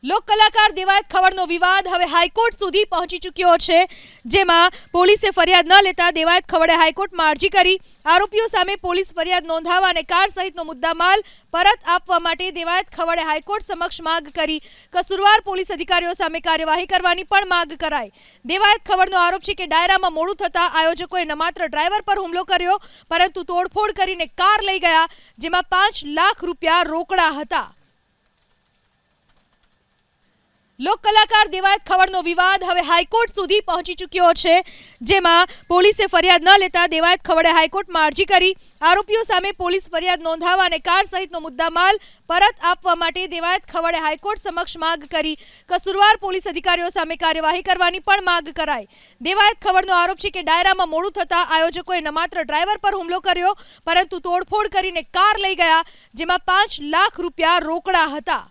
લોક કલાકાર દેવાયત ખવડનો વિવાદ હવે હાઈકોર્ટ સુધી પહોંચી ચૂક્યો છે, જેમાં પોલીસે ફરિયાદ ન લેતા દેવાયત ખવડે હાઈકોર્ટમાં અરજી કરી આરોપીઓ સામે પોલીસ ફરિયાદ નોંધાવવા અને કાર સહિતનો મુદ્દામાલ પરત આપવા માટે દેવાયત ખવડે હાઈકોર્ટ સમક્ષ માંગ કરી કસૂરવાર પોલીસ અધિકારીઓ સામે કાર્યવાહી કરવાની પણ માંગ કરાઈ। દેવાયત ખવડનો આરોપ છે કે ડાયરામાં મોડું થતા આયોજકોએ ન માત્ર ડ્રાઈવર પર હુમલો કર્યો પરંતુ તોડફોડ કરીને કાર લઈ ગયા, જેમાં 5 લાખ રૂપિયા રોકડા હતા। લોક કલાકાર દેવાયત ખવડનો વિવાદ હવે હાઈકોર્ટ સુધી પહોંચી ચૂક્યો છે, જેમાં પોલીસે ફરિયાદ ન લેતા દેવાયત ખવડે હાઈકોર્ટમાં અરજી કરી આરોપીઓ સામે પોલીસ ફરિયાદ નોંધાવવા અને કાર સહિતનો મુદ્દામાલ પરત આપવા માટે દેવાયત ખવડે હાઈકોર્ટ સમક્ષ માંગ કરી કસૂરવાર પોલીસ અધિકારીઓ સામે કાર્યવાહી કરવાની પણ માંગ કરાઈ। દેવાયત ખવડનો આરોપ છે કે ડાયરામાં મોડું થતા આયોજકોએ ન માત્ર ડ્રાઈવર પર હુમલો કર્યો પરંતુ તોડફોડ કરીને કાર લઈ ગયા, જેમાં 5 લાખ રૂપિયા રોકડા હતા।